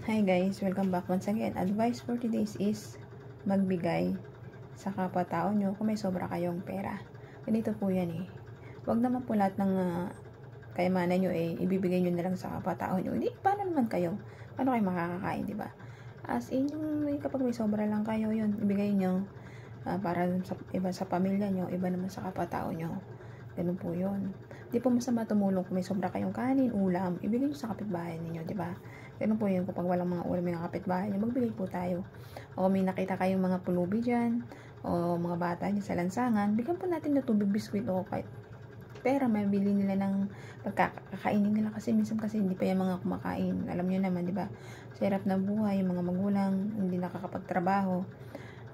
Hi guys, welcome back once again. Advice for today's is magbigay sa kapwa-tao nyo kung may sobra kayong pera. Ganito po yan eh. Huwag naman po lahat ng kayamanan nyo ibibigay nyo na lang sa kapwa-tao nyo. Hindi, paano naman kayo? Paano kayo makakakain, di ba? As in, kapag may sobra lang kayo, yun, ibigay nyo para sa iba sa pamilya nyo, iba naman sa kapwa-tao nyo. Ganun po yun. Di po masama tumulong kung may sobra kayong kanin, ulam, ibigay nyo sa kapitbahay ninyo, di ba? Ganun po yun, kapag walang mga ulam yung kapitbahay nyo, magbigay po tayo. O may nakita kayong mga pulubi dyan, o mga bata dyan sa lansangan, bigyan po natin na tubig, biskwit, o kahit pera, mabili nila ng pagkakainin nila kasi minsan kasi hindi pa yung mga kumakain. Alam nyo naman, di ba? Sa hirap na buhay, yung mga magulang, hindi nakakapagtrabaho,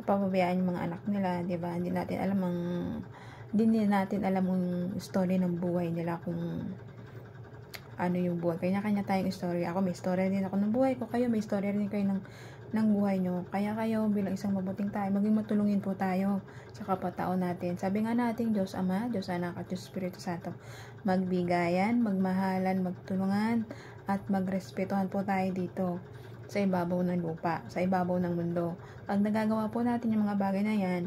papabayaan yung mga anak nila, di ba? Hindi natin alam ang story ng buhay nila kung ano yung buhay. Kanya-kanya tayong story. Ako may story din ako ng buhay ko. Kayo may story rin kayo ng buhay nyo. Kaya kayo bilang isang mabuting tayo, maging matulungin po tayo sa kapwa-tao natin. Sabi nga natin, Diyos Ama, Diyos Anak at Diyos Espiritu Santo. Magbigayan, magmahalan, magtulungan at magrespetuhan po tayo dito sa ibabaw ng lupa, sa ibabaw ng mundo. Pag nagagawa po natin yung mga bagay na yan,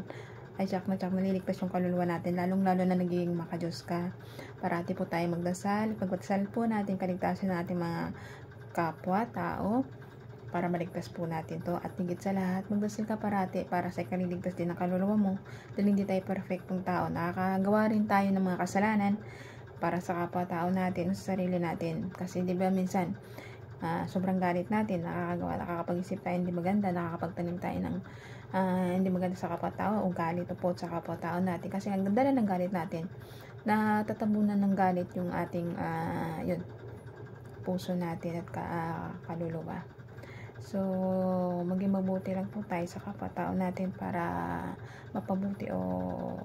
ay tsak na naliligtas yung kaluluwa natin, lalong-lalo na nagiging makadiyos ka. Parati po tayo magdasal. Pagdasal po natin, kaligtasan natin mga kapwa-tao para maligtas po natin to. At higit sa lahat, magdasal ka parati para sa kaliligtas din ng kaluluwa mo. Dahil hindi tayo perfectong tao. Nakakagawa rin tayo ng mga kasalanan para sa kapwa-tao natin, sa sarili natin. Kasi di ba minsan, sobrang galit natin, nakakapag-isip tayo hindi maganda, nakakapagtanim tayo ng hindi maganda sa kapwa-tao o galit o po sa kapwa-tao natin. Kasi ang dala ng galit natin, natatabunan ng galit yung ating puso natin at kaluluwa. So, maging mabuti lang po tayo sa kapwa-tao natin para mapabuti o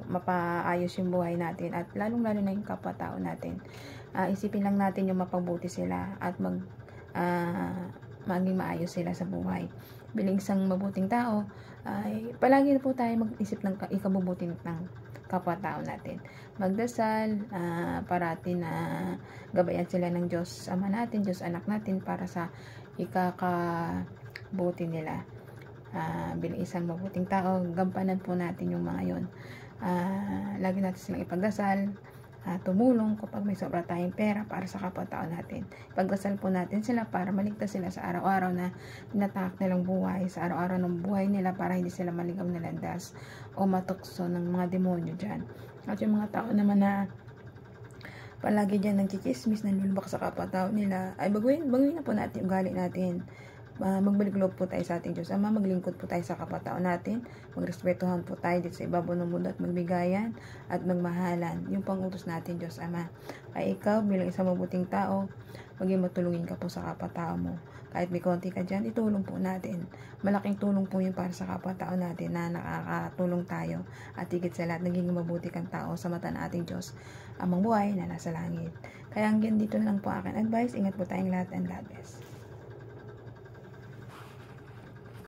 mapaayos yung buhay natin at lalong-lalo na yung kapwa-tao natin. Isipin lang natin yung mapabuti sila at maging maayos sila sa buhay. Bilang isang mabuting tao, ay palagi po tayo mag-isip ng ikabubuti ng kapwa-tao natin. Magdasal, parati na gabayan sila ng Diyos Ama natin, Diyos Anak natin para sa ikakabuti nila. Bilang isang mabuting tao, gampanan po natin yung mga yon. Lagi natin silang ipagdasal, tumulong kapag may sobra tayong pera para sa kapwa-tao natin. Pagdasal po natin sila para maligtas sila sa araw-araw na tinatahak nilang buhay, sa araw-araw ng buhay nila para hindi sila maligaw na landas o matukso ng mga demonyo dyan. At yung mga tao naman na palagi dyan nagchichismis, nanlulubak sa kapwa-tao nila, ay baguhin na po natin yung ugali natin. Magbalik loob po tayo sa ating Diyos Ama, maglingkod po tayo sa kapwa-tao natin, magrespetuhan po tayo dito sa ibabaw ng mundo at magbigayan at magmahalan. Yung pangutos natin, Diyos Ama. Ay ikaw bilang isang mabuting tao, maging matulungin ka po sa kapwa-tao mo. Kahit may konti ka dyan, itulong po natin. Malaking tulong po yun para sa kapwa-tao natin na nakakatulong tayo. At higit sa lahat, naging mabuti kang tao sa mata ng ating Diyos, amang buhay na nasa langit. Kaya hanggang dito lang po aking advice. Ingat po tayong lahat and God bless.